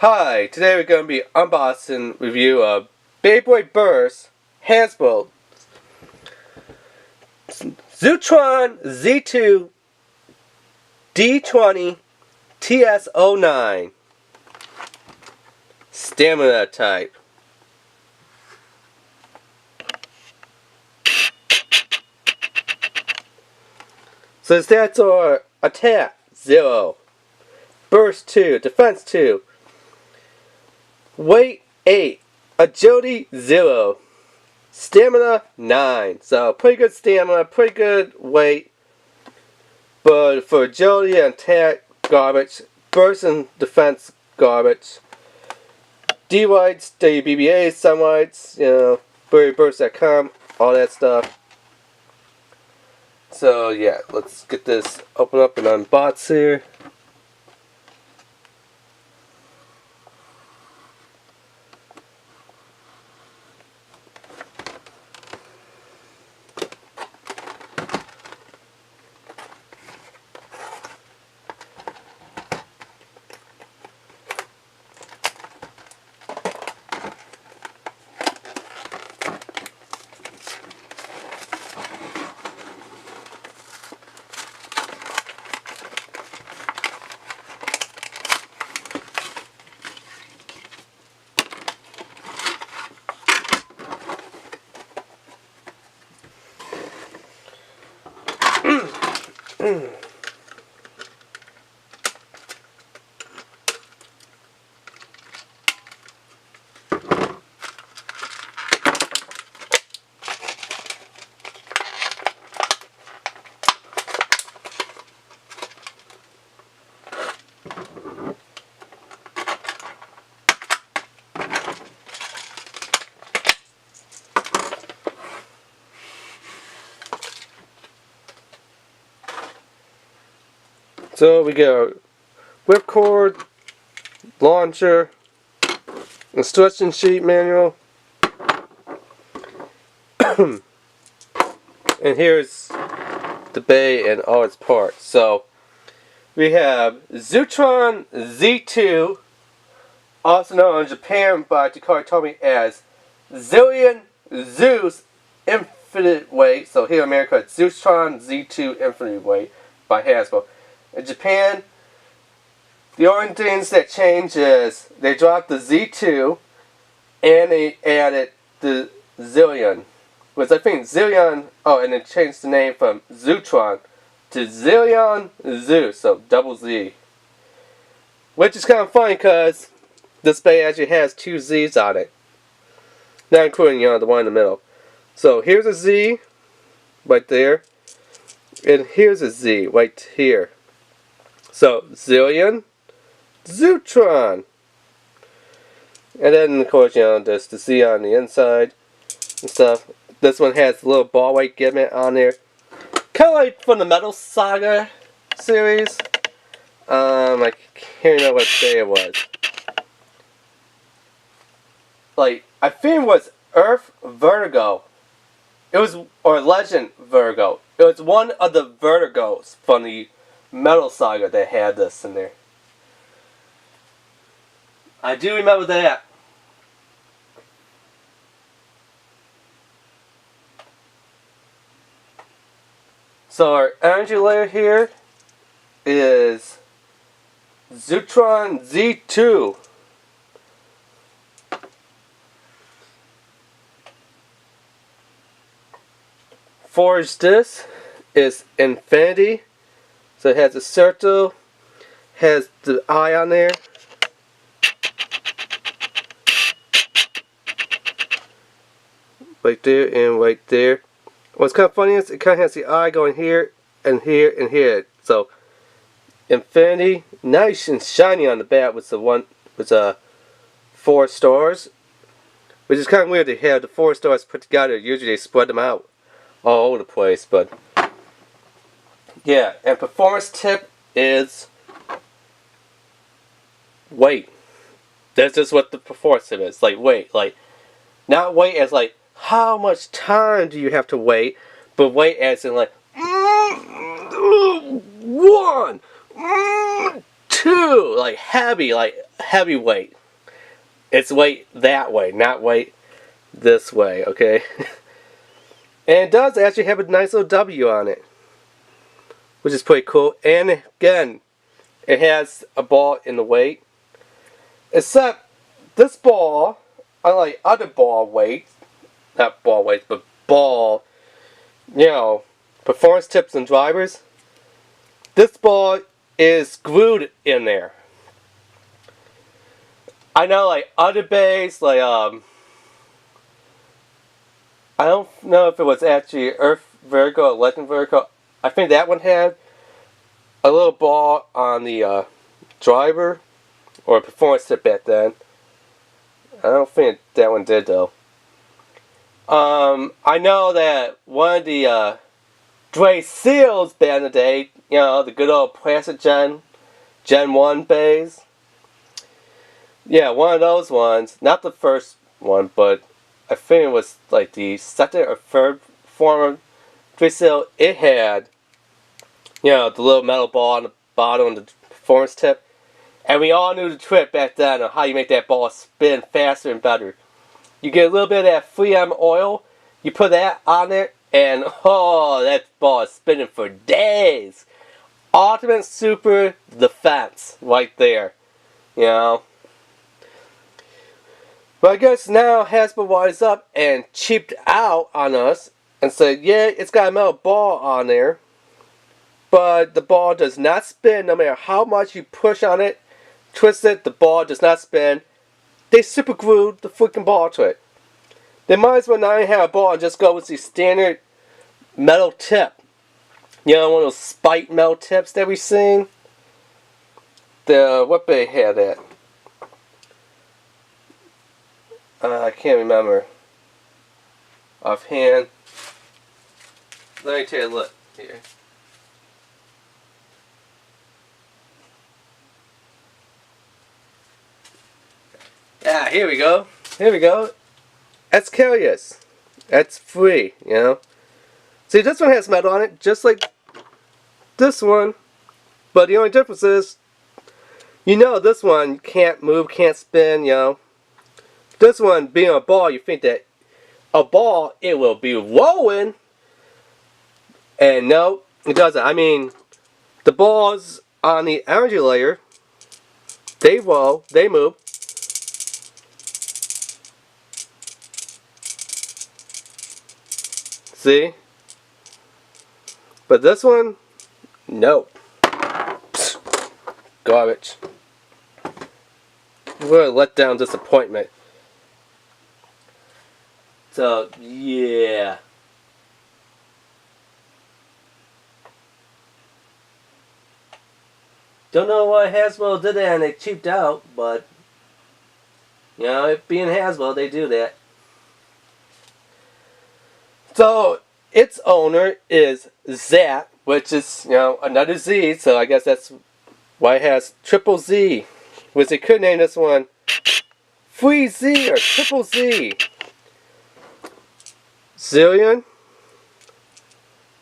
Hi, today we're going to be unboxing review of Beyblade Burst HASBRO ZEUTRON Z2 D20 TS09 STAMiNA type. So the stats are Attack 0, Burst 2, Defense 2, Weight 8, Agility 0, Stamina 9. So pretty good stamina, pretty good weight. But for agility and attack, garbage. Burst and defense, garbage. D-Whites, WBBA, Sunlights, burst.com, all that stuff. So yeah, let's get this open up and unbox here. So we got whipcord, launcher, instruction sheet manual, and here's the bay and all its parts. So we have ZEUTRON Z2, also known in Japan by Takara Tomy as Zillion Zeus Infinite Weight. So here in America it's ZEUTRON Z2 Infinite Weight by Hasbro. In Japan, the only things that change is they dropped the Z2 and they added the Zillion. Which I think Zillion, and they changed the name from ZEUTRON to Zillion Zeus, so double Z. Which is kind of funny because this bay actually has two Z's on it. Not including, the one in the middle. So here's a Z right there. And here's a Z right here. So, Zillion, ZEUTRON. And then, of course, there's the Z on the inside and stuff. This one has a little ball weight gimmick on there. Kind of like from the Metal Saga series. I can't remember what day it was. I think it was Earth Vertigo. It was, or Legend Vertigo. It was one of the Vertigos from the Metal Saga that had this in there. I do remember that. So our energy layer here is ZEUTRON Z2. Forge this is Infinity. So it has a circle, has the eye on there. Right there and right there. What's kind of funny is it kind of has the eye going here and here and here. So Infinity, nice and shiny on the back with the one with 4 stars. Which is kind of weird to have the 4 stars put together. Usually they spread them out all over the place, but yeah, and performance tip is weight. That's just what the performance tip is. Weight. Not weight as how much time do you have to wait, but weight as in 1, 2, heavy, heavy weight. It's weight that way, not weight this way, okay? And it does actually have a nice little W on it, which is pretty cool. And again, it has a ball in the weight. Except this ball, unlike other ball weights, not ball weights, but ball, you know, performance tips and drivers, this ball is glued in there. I know, like other bays, like I don't know if it was actually Earth Vertigo or Legend Vertigo. I think that one had a little ball on the driver or performance tip back then. I don't think that one did though. I know that one of the Dre Seals back in the day, you know, the good old plastic Gen 1 bays. Yeah, one of those ones, not the first one, but I think it was like the second or third form of Dre Seal. It had, you know, the little metal ball on the bottom of the performance tip. And we all knew the trick back then on how you make that ball spin faster and better. You get a little bit of that 3M oil, you put that on there, and oh, that ball is spinning for days. Ultimate super defense right there, you know. But I guess now Hasbro wised up and cheaped out on us and said, yeah, it's got a metal ball on there, but the ball does not spin no matter how much you push on it, twist it, the ball does not spin. They super glued the freaking ball to it. They might as well not even have a ball and just go with the standard metal tip. You know, one of those spiked metal tips that we've seen. What they had that? I can't remember offhand. Let me take a look here. Ah, here we go. Here we go. That's curious. That's free, you know. See, this one has metal on it, just like this one. But the only difference is, you know, this one can't move, can't spin, you know. This one, being a ball, you think that a ball, it will be rolling. And no, it doesn't. I mean, the balls on the energy layer, they roll, they move. See? But this one, no. Garbage. What a letdown disappointment. So, yeah. Don't know why Hasbro did that and they cheaped out, but, you know, it being Hasbro, they do that. So, its owner is Zat, which is, you know, another Z, so I guess that's why it has Triple Z. Which they could name this one Free Z or Triple Z. Zillion,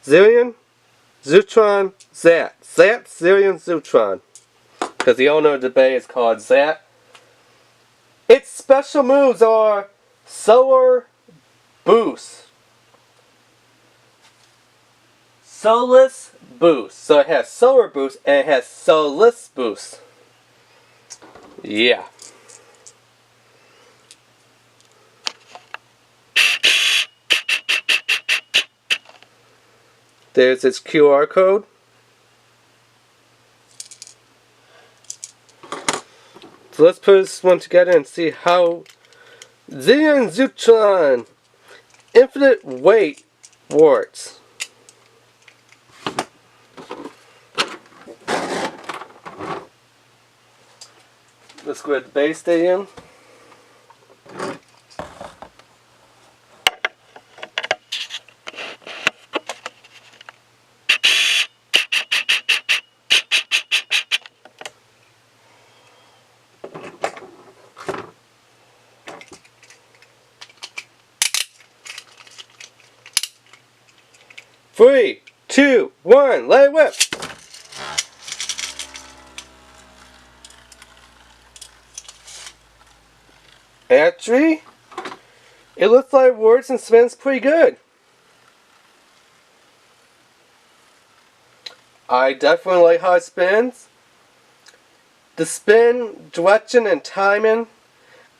Zeutron, Zat. Zat, Zillion, Zeutron. Because the owner of the bay is called Zat. Its special moves are Solar Boost. Solus Boost. So it has Solar Boost and it has Solus Boost. Yeah. There's its QR code. So let's put this one together and see how Zillion Zeutron Infinite Weight works. Let's go at the base stadium. Three, two, one, let it whip. Actually, it looks like it works and spins pretty good. I definitely like how it spins. The spin, direction, and timing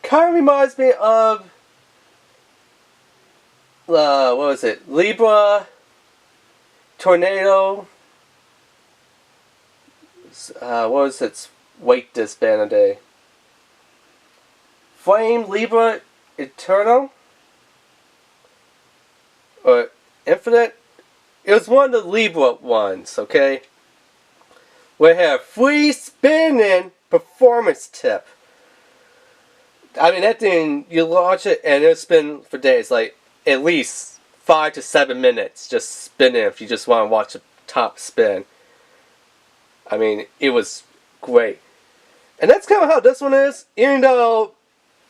kind of reminds me of what was it? Libra, Tornado. What was its weight disband a day? Flame, Libra, Eternal, or Infinite. It was one of the Libra ones, okay? We have free spinning performance tip. I mean, that thing, you launch it and it'll spin for days, like at least 5 to 7 minutes just spinning if you just want to watch the top spin. I mean, it was great. And that's kind of how this one is, even though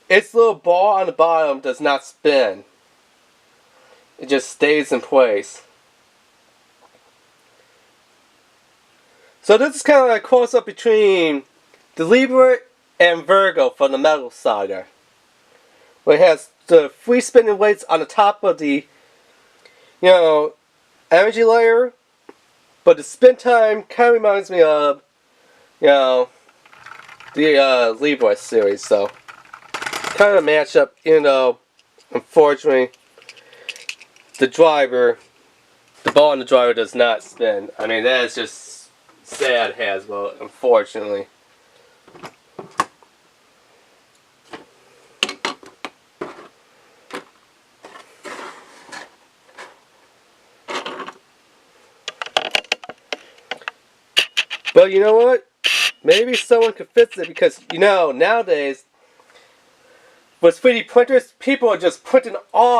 its little ball on the bottom does not spin. It just stays in place. So this is kind of like a close-up between the Libra and Virgo from the Metal Saga, where it has the free spinning weights on the top of the, energy layer, but the spin time kind of reminds me of, the Libra series. So kind of match up, even though, unfortunately, the ball on the driver does not spin. I mean, that is just sad, HASBRO, unfortunately. But you know what? Maybe someone could fix it because, nowadays, with 3D printers, people are just printing off